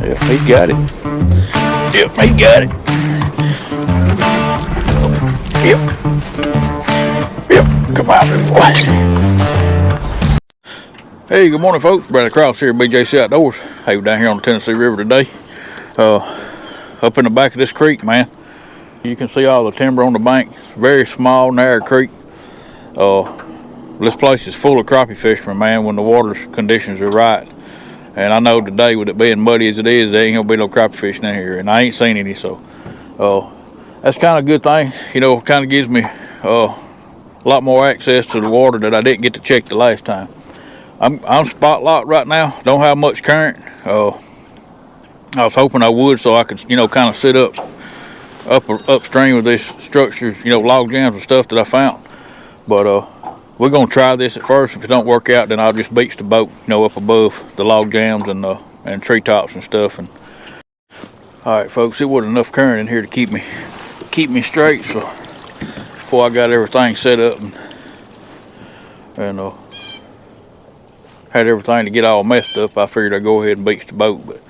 Yep, he got it. Yep, he got it. Yep. Yep, come out there, boy. Hey, good morning, folks. Brother Cross here at BJC Outdoors. Hey, we're down here on the Tennessee River today. Up in the back of this creek, man. You can see all the timber on the bank. Very small, narrow creek. This place is full of crappie fishermen, man, when the water conditions are right. And I know today, with it being muddy as it is, there ain't gonna be no crappie fishing in here, and I ain't seen any. So, that's kind of a good thing. You know, kind of gives me a lot more access to the water that I didn't get to check the last time. I'm spot locked right now. Don't have much current. I was hoping I would, so I could, you know, kind of sit upstream with these structures, you know, log jams and stuff that I found. But we're gonna try this at first. If it don't work out, then I'll just beach the boat, you know, up above the log jams and treetops and stuff. And all right, folks, it wasn't enough current in here to keep me straight. So before I got everything set up and had everything to get all messed up, I figured I'd go ahead and beach the boat. But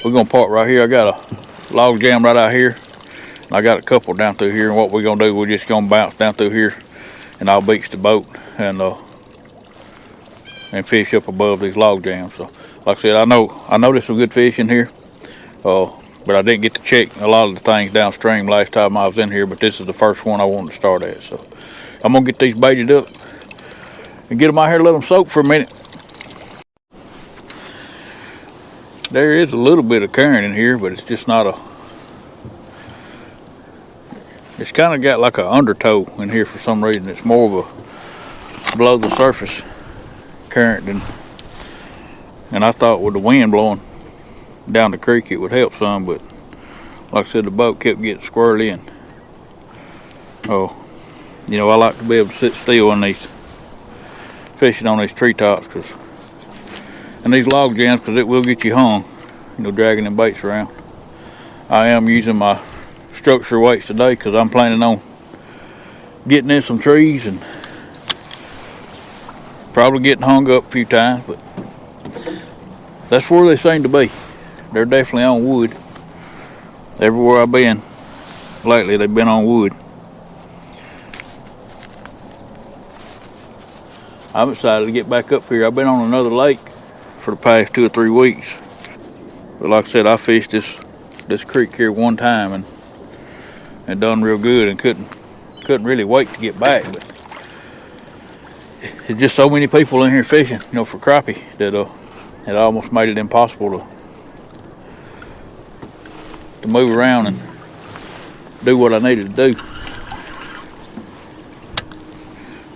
we're gonna park right here. I got a log jam right out here. And I got a couple down through here. And what we're gonna do, we're just gonna bounce down through here, and I'll beach the boat and fish up above these log jams. So, like I said, I know there's some good fish in here, but I didn't get to check a lot of the things downstream last time I was in here. But this is the first one I wanted to start at. So I'm gonna get these baited up and get them out here and let them soak for a minute. There is a little bit of current in here, but it's just not it's kind of got like an undertow in here for some reason. It's more of a below the surface current and I thought with the wind blowing down the creek it would help some, but like I said, the boat kept getting squirreled in. You know, I like to be able to sit still on these, fishing on these treetops and these log jams, because it will get you hung, you know, dragging them baits around. I am using my structure weights today because I'm planning on getting in some trees and probably getting hung up a few times, but that's where they seem to be. They're definitely on wood. Everywhere I've been lately, they've been on wood. I'm excited to get back up here. I've been on another lake for the past 2 or 3 weeks, but like I said, I fished this creek here one time and done real good, and couldn't really wait to get back. But it's just so many people in here fishing, you know, for crappie that it almost made it impossible to move around and do what I needed to do.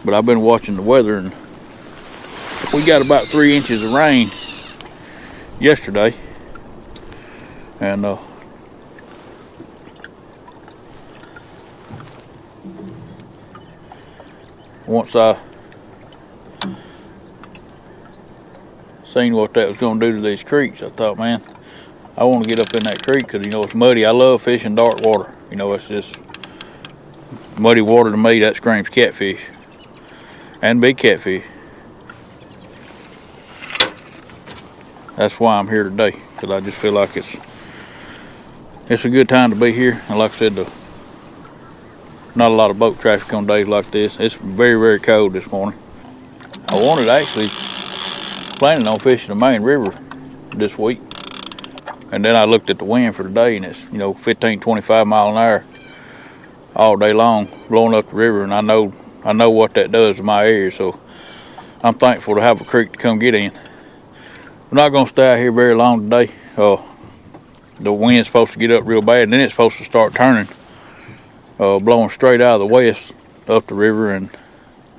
But I've been watching the weather, and we got about 3 inches of rain yesterday, and once I seen what that was going to do to these creeks, I thought, man, I want to get up in that creek because, you know, it's muddy. I love fishing dark water. You know, it's just muddy water to me. That screams catfish and big catfish. That's why I'm here today, because I just feel like it's a good time to be here. And like I said, not a lot of boat traffic on days like this. It's very, very cold this morning. I wanted actually planning on fishing the main river this week, and then I looked at the wind for today, and it's, you know, 15, 25 mile an hour all day long blowing up the river, and I know what that does to my area. So I'm thankful to have a creek to come get in. We're not going to stay out here very long today. The wind's supposed to get up real bad, and then it's supposed to start turning, blowing straight out of the west up the river, and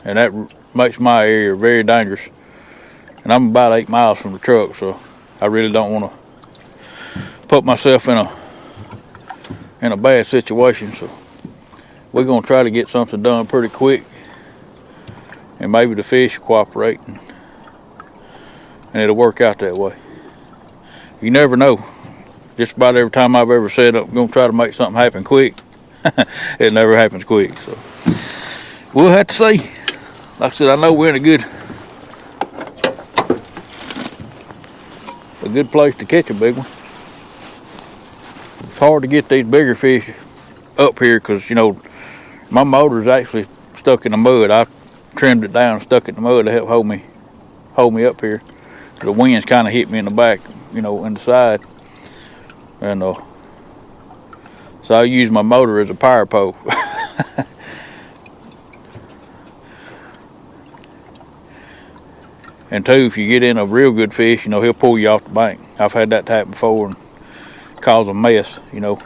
that makes my area very dangerous. And I'm about 8 miles from the truck, so I really don't want to put myself in a bad situation. So we're going to try to get something done pretty quick, and maybe the fish cooperate, and it'll work out that way. You never know. Just about every time I've ever said I'm going to try to make something happen quick, it never happens quick. So we'll have to see. Like I said, I know we're in a good place to catch a big one. It's hard to get these bigger fish up here because, you know, my motor's actually stuck in the mud. I trimmed it down and stuck it in the mud to help hold me up here. The winds kind of hit me in the back, you know, in the side. And so I use my motor as a power pole. And two, if you get in a real good fish, you know, he'll pull you off the bank. I've had that happen before and cause a mess, you know.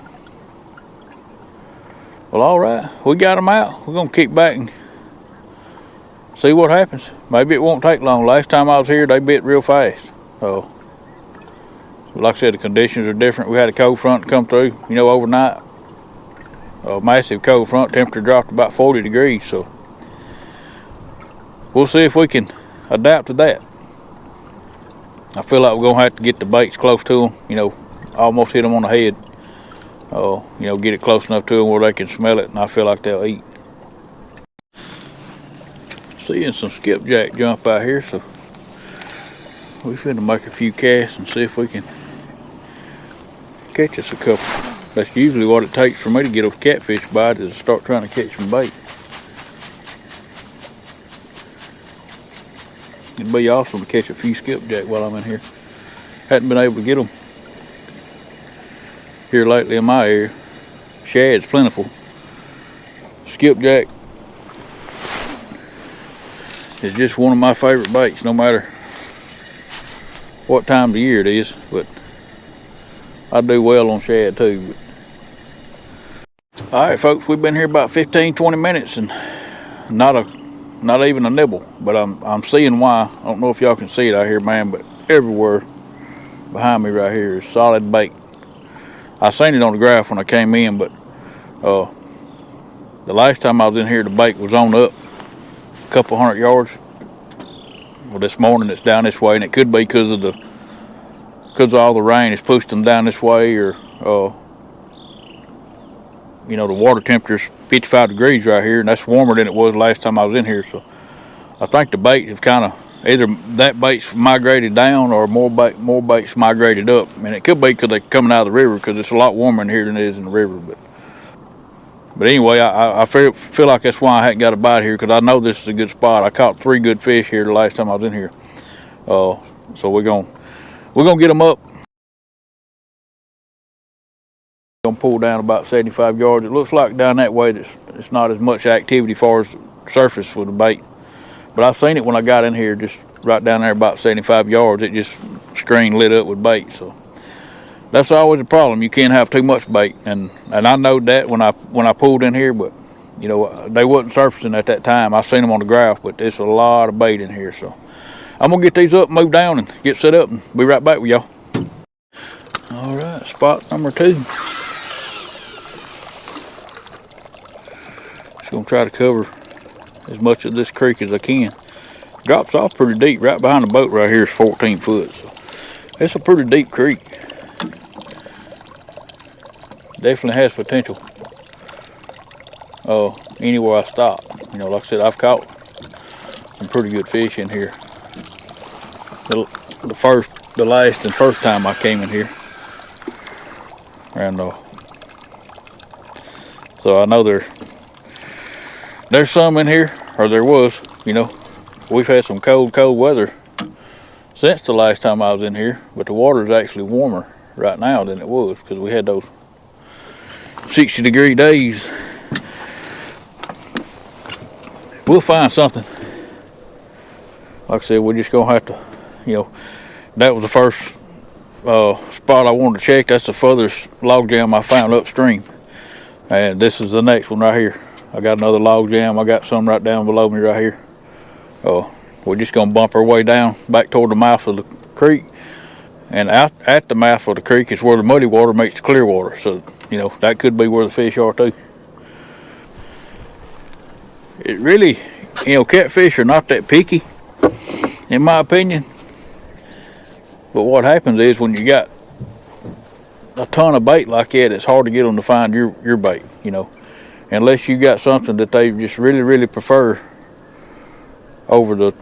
Well, all right, we got them out. We're gonna kick back and see what happens. Maybe it won't take long. Last time I was here, they bit real fast. So, like I said, the conditions are different. We had a cold front come through, you know, overnight. A massive cold front, temperature dropped about 40 degrees. So, we'll see if we can adapt to that. I feel like we're gonna have to get the baits close to them, you know, almost hit them on the head. You know, get it close enough to them where they can smell it, and I feel like they'll eat. Seeing some skipjack jump out here, so we finna make a few casts and see if we can catch us a couple. That's usually what it takes for me to get a catfish bite, is to start trying to catch some bait. It'd be awesome to catch a few skipjack while I'm in here. Hadn't been able to get them here lately in my area. Shad's plentiful. Skipjack is just one of my favorite baits, no matter what time of the year it is. But I do well on shad too. All right, folks, we've been here about 15-20 minutes and not even a nibble, but I'm seeing why. I don't know if y'all can see it out here, man, but everywhere behind me right here is solid bait. I seen it on the graph when I came in, but the last time I was in here, the bait was on up a couple 100 yards. Well, this morning it's down this way, and it could be because of all the rain has pushed them down this way, or you know, the water temperature's 55 degrees right here, and that's warmer than it was last time I was in here. So I think the bait is kind of, either that bait's migrated down or more bait's migrated up. I mean, it could be because they're coming out of the river, because it's a lot warmer in here than it is in the river. But anyway, I feel like that's why I hadn't got a bite here, because I know this is a good spot. I caught 3 good fish here the last time I was in here. So we're gonna get them up. Gonna pull down about 75 yards. It looks like down that way it's not as much activity as far as surface with the bait. But I've seen it when I got in here, just right down there about 75 yards. It just string lit up with bait. So that's always a problem. You can't have too much bait, and I know that when I pulled in here, but you know, they wasn't surfacing at that time. I seen them on the graph, but there's a lot of bait in here. So I'm gonna get these up, move down, and get set up, and be right back with y'all. All right, spot number 2. Just gonna try to cover as much of this creek as I can. Drops off pretty deep. Right behind the boat right here is 14 foot. So it's a pretty deep creek. Definitely has potential. Anywhere I stop. You know, like I said, I've caught some pretty good fish in here. The last and first time I came in here. And so I know there's some in here, or there was, you know. We've had some cold weather since the last time I was in here, but the water is actually warmer right now than it was, because we had those 60-degree days. We'll find something. Like I said, we're just gonna have to, you know, that was the first spot I wanted to check. That's the furthest log jam I found upstream, and this is the next one right here. I got another log jam. I got some right down below me right here. We're just gonna bump our way down back toward the mouth of the creek, and out at the mouth of the creek is where the muddy water meets the clear water. So you know, that could be where the fish are too. It really, you know, catfish are not that picky, in my opinion. But what happens is, when you got a ton of bait like that, it's hard to get them to find your bait, you know, unless you got something that they just really prefer over the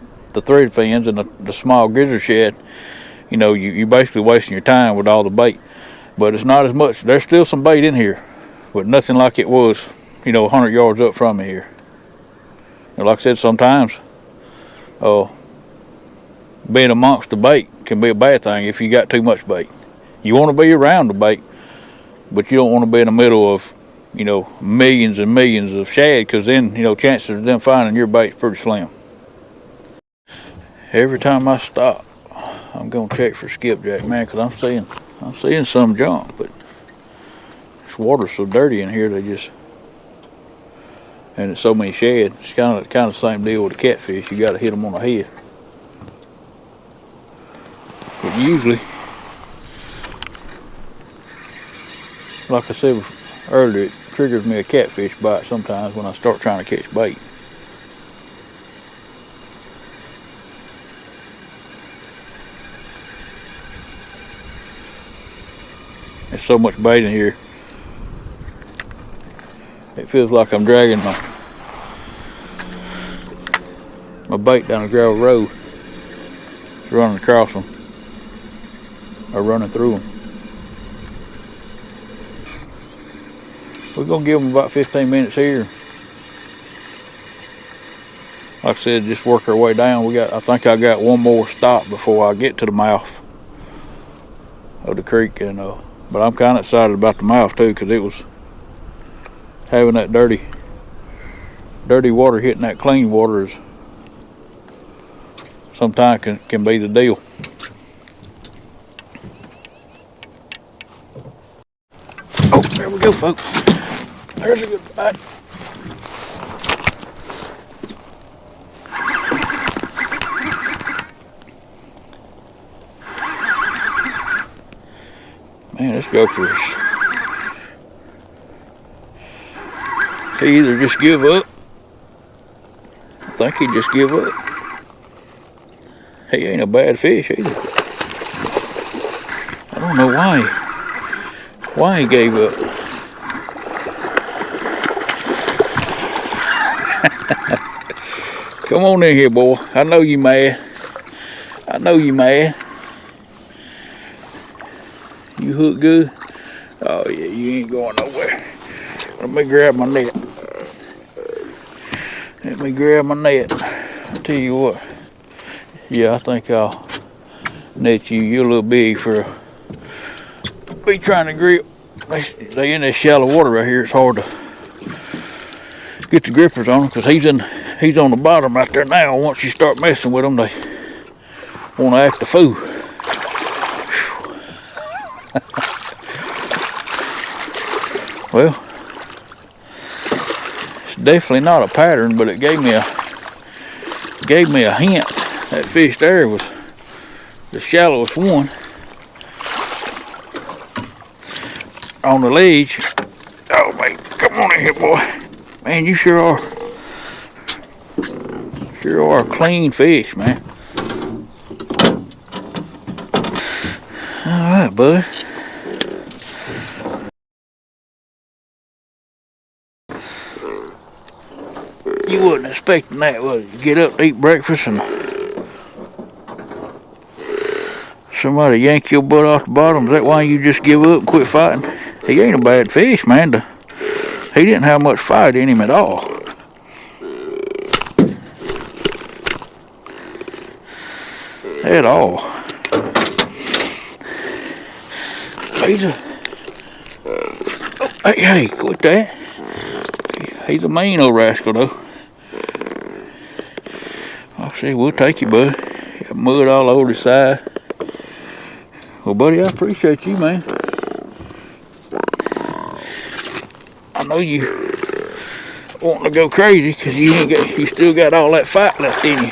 thread fins and the small gizzard shad. You know, you basically wasting your time with all the bait. but it's not as much. There's still some bait in here, but nothing like it was, 100 yards up from me here. And like I said, sometimes being amongst the bait can be a bad thing if you got too much bait. You want to be around the bait, but you don't want to be in the middle of, millions and millions of shad, because then, chances of them finding your bait's pretty slim. Every time I stop, I'm gonna check for skipjack, man, because I'm seeing some junk, but this water's so dirty in here. And it's so many shad. It's kind of the same deal with the catfish. You got to hit them on the head. But usually, like I said earlier, it triggers me a catfish bite sometimes when I start trying to catch bait. There's so much bait in here. It feels like I'm dragging my bait down a gravel road, running across them or running through them. We're gonna give them about 15 minutes here. Like I said, just work our way down. I think I got one more stop before I get to the mouth of the creek, and but I'm kind of excited about the mouth too, because it was having that dirty water hitting that clean water is sometimes can be the deal. Oh, there we go, folks. There's a good bite. Man, this gopher is... He either just give up. I think he just give up. He ain't a bad fish either. I don't know why he gave up. Come on in here, boy. I know you mad. I know you mad. You hook good? Oh yeah, you ain't going nowhere. Let me grab my net. I tell you what. Yeah, I think I'll net you. You're a little big for be trying to grip. They in this shallow water right here. It's hard to get the grippers on them, because he's on the bottom right there now. Once you start messing with them, they want to act a fool. Well, it's definitely not a pattern, but it gave me a hint. That fish there was the shallowest one on the ledge. Oh man, come on in here, boy. Man, you sure are a clean fish, man. All right, bud. You wasn't expecting that, was you? Get up to eat breakfast and somebody yank your butt off the bottom. Is that why you just give up and quit fighting? He ain't a bad fish, man. He didn't have much fight in him at all. At all. Hey, quit that. He's a mean old rascal, though. I'll say, we'll take you, bud. Got mud all over the side. Well, buddy, I appreciate you, man. I know you wanting to go crazy because you still got all that fight left in you.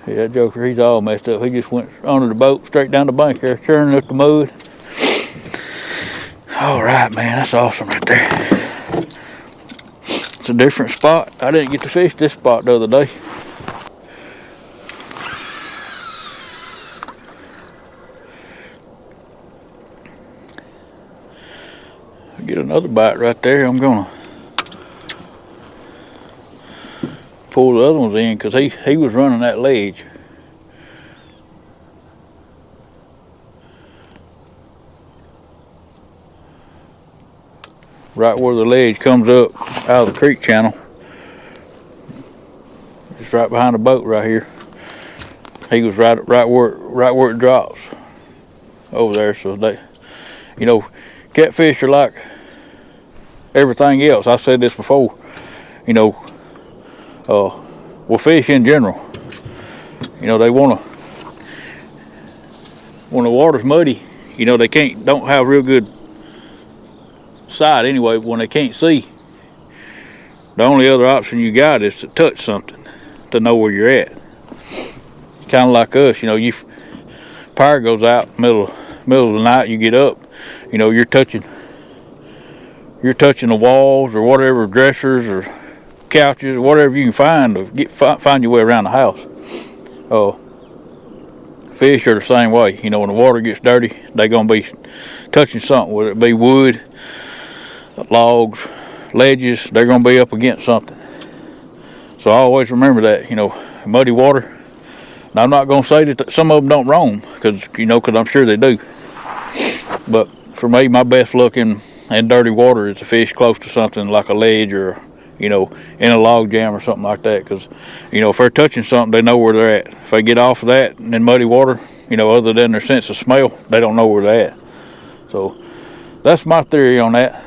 Yeah, that joker, he's all messed up. He just went under the boat, straight down the bank there, churning up the mud. All right, man, that's awesome right there. It's a different spot. I didn't get to fish this spot the other day. Get another bite right there. I'm gonna pull the other ones in because he was running that ledge. Right where the ledge comes up out of the creek channel. It's right behind the boat right here. He was right where it drops over there. So they, you know, catfish are like everything else. I said this before. You know, well, fish in general. You know, they want to, when the water's muddy, you know, they don't have real good sight anyway. When they can't see, the only other option you got is to touch something to know where you're at. Kind of like us, you know, power goes out middle of the night. You get up, you know, you're touching the walls or whatever, dressers or couches or whatever you can find to find your way around the house. Fish are the same way. You know, when the water gets dirty, they're gonna be touching something, whether it be wood, logs, ledges. They're gonna be up against something. So I always remember that. You know, muddy water. Now, I'm not gonna say that some of them don't roam, because I'm sure they do. But for me, my best luck in dirty water is to fish close to something like a ledge or, you know, in a log jam or something like that. Because, you know, if they're touching something, they know where they're at. If they get off of that and in muddy water, you know, other than their sense of smell, they don't know where they're at. So that's my theory on that.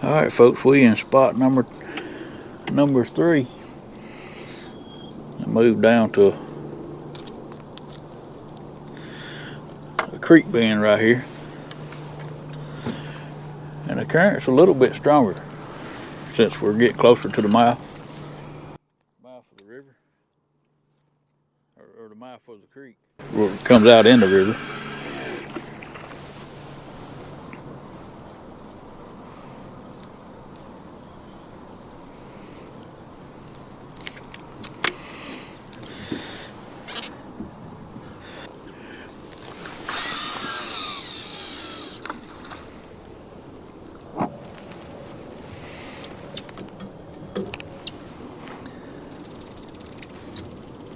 All right, folks, we in spot number 3. Move down to a creek bend right here, and the current's a little bit stronger since we're getting closer to the mouth of the river, or the mouth of the creek where it comes out in the river.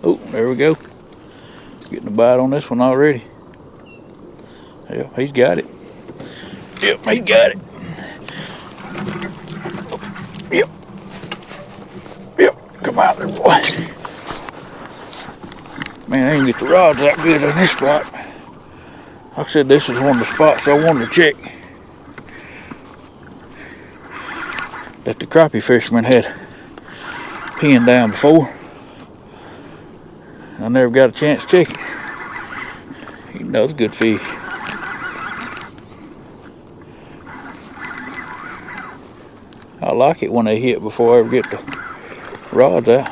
Oh, there we go. Getting a bite on this one already. Yeah, he's got it. Yep, he got it. Yep, come out there, boy. Man, I didn't get the rods that good on this spot. Like I said, this is one of the spots I wanted to check that the crappie fishermen had pinned down before. I never got a chance to check it. You know, it's a good fish. I like it when they hit before I ever get the rods out.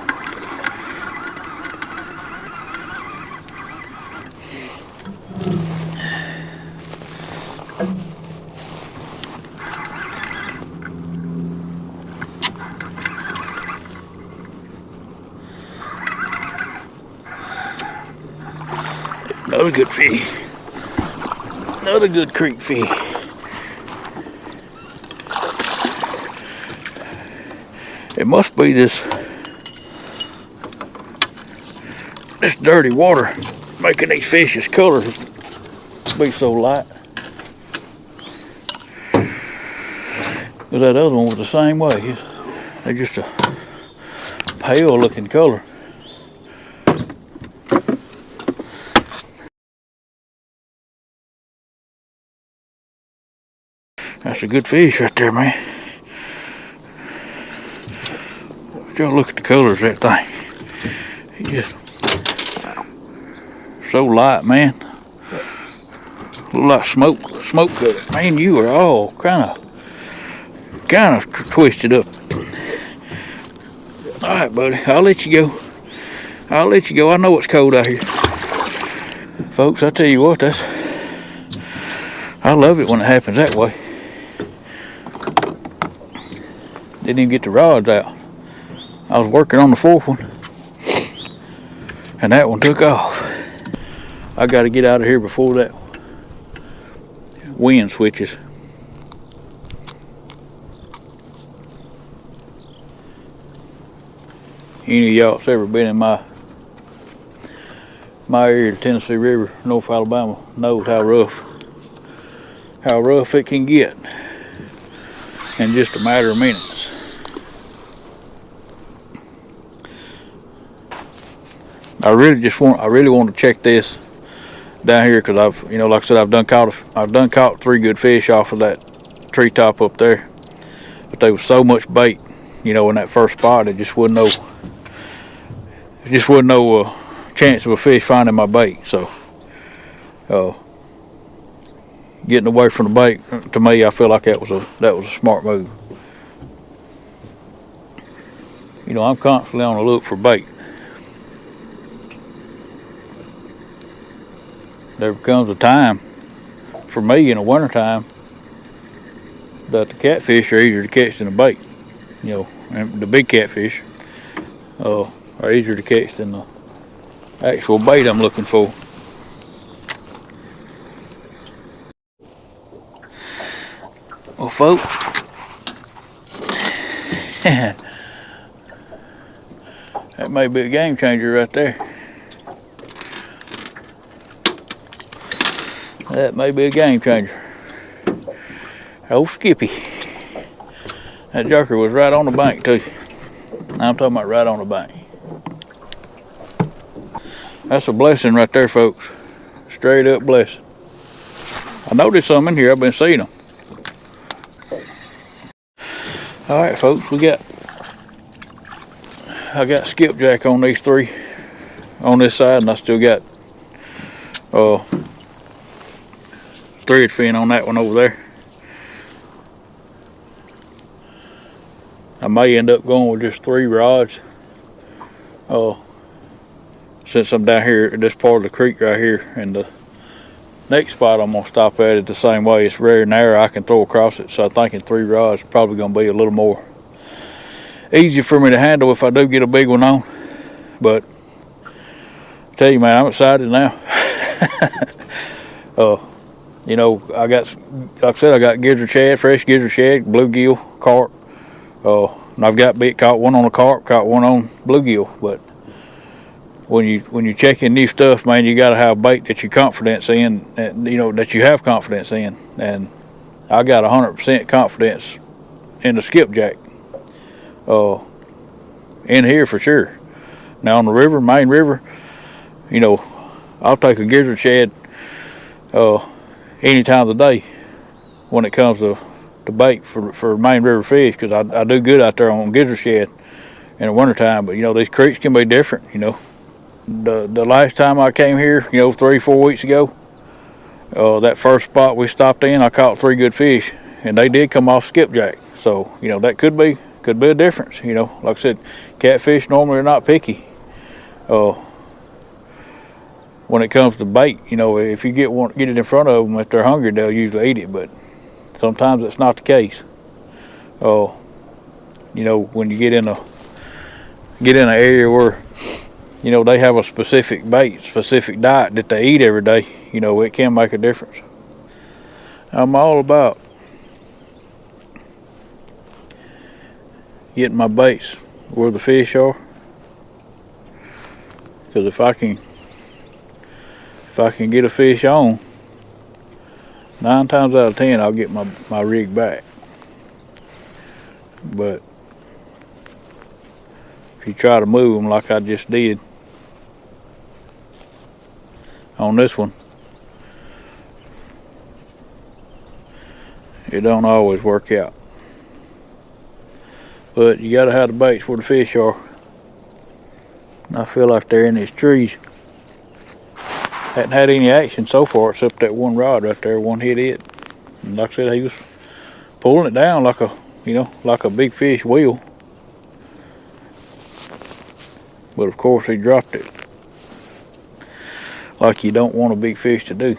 Another good fish. Another good creek fish. It must be this dirty water making these fish's colors be so light. But that other one was the same way. They're just a pale looking color. That's a good fish right there, man. Y'all look at the colors of that thing. He just so light, man. Look like smoke color. Man, you are all kind of twisted up. All right, buddy. I'll let you go. I know it's cold out here, folks. I tell you what, I love it when it happens that way. Didn't even get the rods out. I was working on the 4th one, and that one took off. I got to get out of here before that wind switches. any of y'all that's ever been in my area, the Tennessee River, North Alabama, knows how rough it can get in just a matter of minutes. I really want to check this down here, because I've, like I said, I've done caught 3 good fish off of that treetop up there, but there was so much bait, in that first spot, it just wasn't no chance of a fish finding my bait. So getting away from the bait, to me, I feel like that was a smart move. I'm constantly on the look for bait. There comes a time for me in the wintertime that the catfish are easier to catch than the bait. And the big catfish are easier to catch than the actual bait I'm looking for. Well, folks, that may be a game changer right there. That may be a game changer. Oh, Skippy. That jerker was right on the bank, too. I'm talking about right on the bank. That's a blessing right there, folks. Straight up blessing. I noticed some in here. I've been seeing them. All right, folks, I got skipjack on these 3 on this side, and I still got thread fin on that one over there. I may end up going with just 3 rods. Since I'm down here at this part of the creek right here, and the next spot I'm gonna stop at it the same way. It's very narrow, I can throw across it, so I'm thinking 3 rods is probably gonna be a little more easy for me to handle if I do get a big one on. But I tell you, man, I'm excited now. I got, like I said, I got gizzard shad, fresh gizzard shad, bluegill, carp. And I've caught one on a carp, caught one on bluegill. But when you check in new stuff, man, you got to have bait that you confidence in, and that you have confidence in. And I got 100% confidence in the skipjack. In here for sure. Now on the river, main river, I'll take a gizzard shad any time of the day when it comes to bait for main river fish, because I do good out there on gizzard shad in the wintertime. But these creeks can be different. The last time I came here, 3-4 weeks ago, that first spot we stopped in, I caught 3 good fish, and they did come off skipjack. So that could be a difference. Like I said, catfish normally are not picky when it comes to bait. If you get it in front of them, if they're hungry, they'll usually eat it. But sometimes it's not the case. When you get in an area where they have a specific bait, specific diet that they eat every day, it can make a difference. I'm all about getting my baits where the fish are, because if I can get a fish on, 9 times out of 10 I'll get my rig back. But if you try to move them like I just did on this one, it don't always work out. But you gotta have the baits where the fish are. I feel like they're in these trees. Hadn't had any action so far except that one rod right there. One hit it, and like I said, he was pulling it down like a big fish will. But of course he dropped it like you don't want a big fish to do.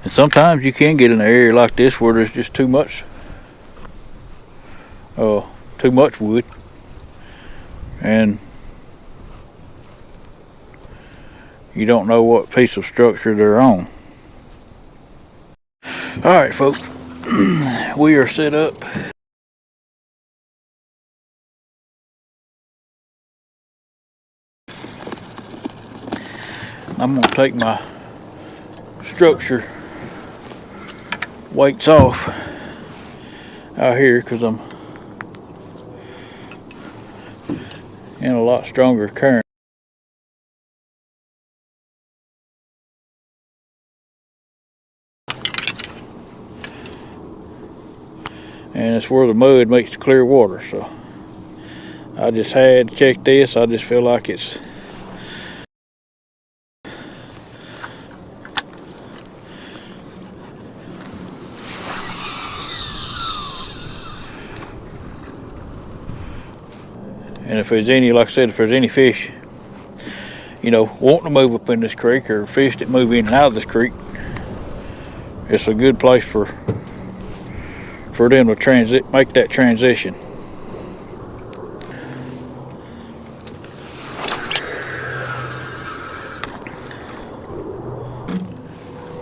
And sometimes you can get in an area like this where there's just too much wood, and you don't know what piece of structure they're on. All right, folks, we are set up I'm gonna take my structure weights off out here because I'm in a lot stronger current. And it's where the mud makes the clear water, so I just had to check this. I just feel like it's and if there's any, like I said, if there's any fish, you know, wanting to move up in this creek, or fish that move in and out of this creek, it's a good place for them to make that transition.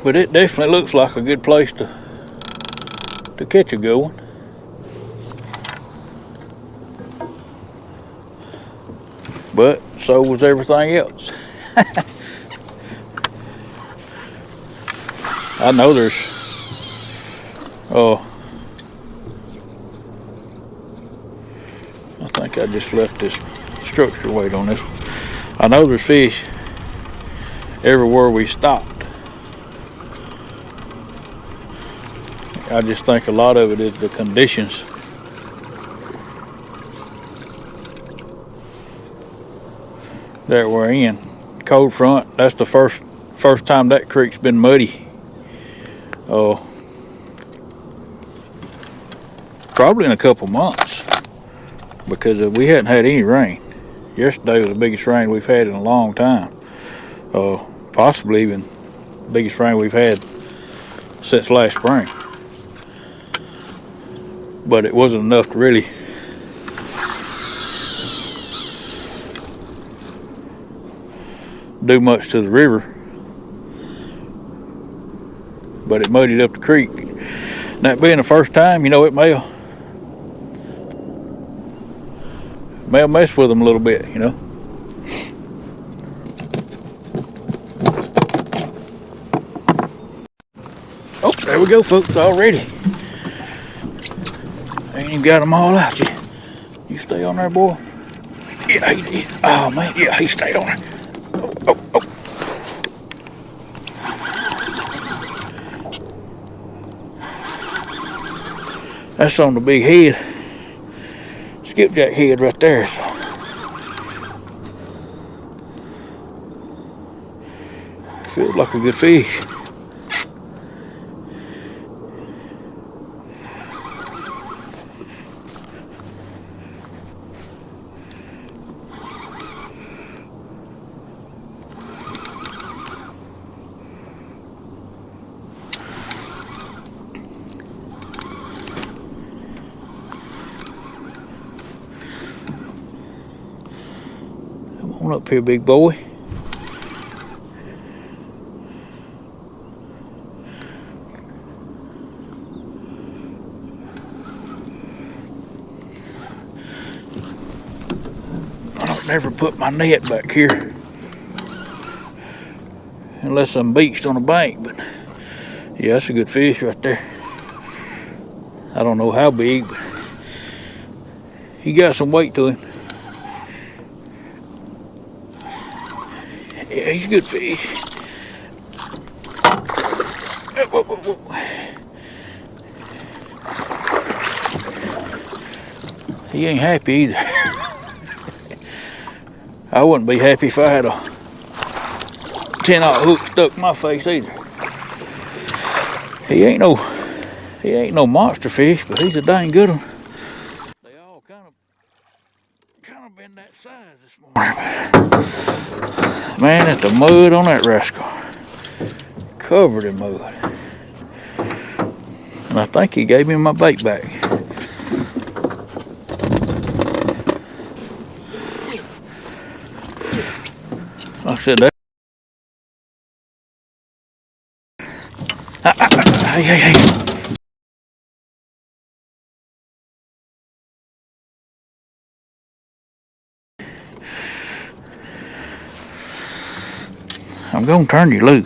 But it definitely looks like a good place to catch a good one. But so was everything else. I know there's I think I just left this structure weight on this one. I know there's fish everywhere we stopped. I just think a lot of it is the conditions. That we're in. Cold front, that's the first time that creek's been muddy. Probably in a couple months, because we hadn't had any rain. Yesterday was the biggest rain we've had in a long time. Possibly even the biggest rain we've had since last spring. But it wasn't enough to really do much to the river, but it muddied up the creek. And that being the first time, you know, it may mess with them a little bit, you know. Oh, there we go, folks, already. I ain't even got them all out yet. You stay on there, boy? Yeah, he did. Oh, man, yeah, he stayed on there. Oh. That's on the big head. Skipjack head right there. Feels like a good fish. Come on up here, big boy. I don't never put my net back here unless I'm beached on a bank, but yeah, that's a good fish right there. I don't know how big, but he got some weight to him. Yeah, he's a good fish. Whoa. He ain't happy either. I wouldn't be happy if I had a 10-aught hook stuck in my face either. He ain't no monster fish, but he's a dang good one. They all kind of been that size this morning. Man, at the mud on that rascal, covered in mud. And I think he gave me my bait back. Like I said, that. Hey. I'm gonna turn you loose.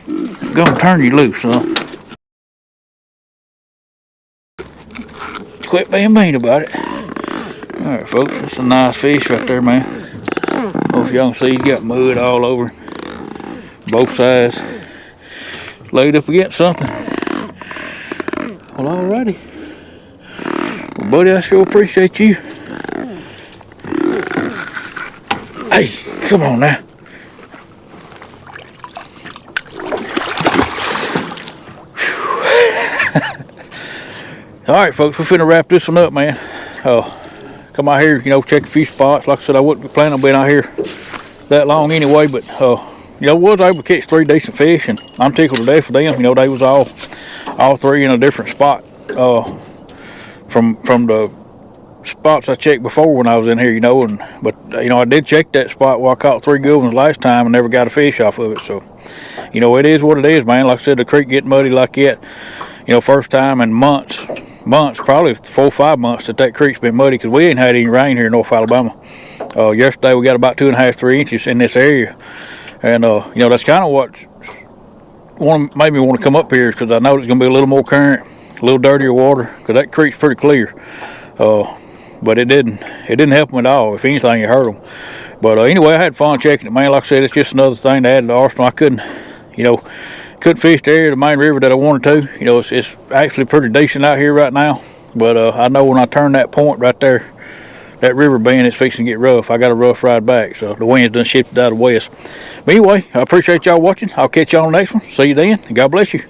I'm gonna turn you loose, son. Quit being mean about it. Alright, folks, that's a nice fish right there, man. Hope y'all can see he's got mud all over both sides. Laid up against something. Well, alrighty. Well, buddy, I sure appreciate you. Hey, come on now. Alright, folks, we're finna wrap this one up, man. Come out here, check a few spots. Like I said, I wouldn't be planning on being out here that long anyway, but was able to catch 3 decent fish, and I'm tickled to death for them. They was all 3 in a different spot. From the spots I checked before when I was in here, but I did check that spot where I caught 3 good ones last time and never got a fish off of it. So, it is what it is, man. Like I said, the creek getting muddy like that. First time in months, probably 4 or 5 months that creek's been muddy, because we ain't had any rain here in North Alabama. Yesterday we got about 2.5, 3 inches in this area, and that's kind of what made me want to come up here, because I know there's gonna be a little more current, a little dirtier water, because that creek's pretty clear. But it didn't help them at all. If anything, it hurt them. But anyway, I had fun checking it, man. Like I said, it's just another thing to add to the arsenal. I couldn't fish the area, the main river that I wanted to. It's actually pretty decent out here right now. But I know when I turn that point right there, that river bend is fixing to get rough. I got a rough ride back, so the wind's done shifted out of the west. But anyway, I appreciate y'all watching. I'll catch y'all on the next one. See you then, and God bless you.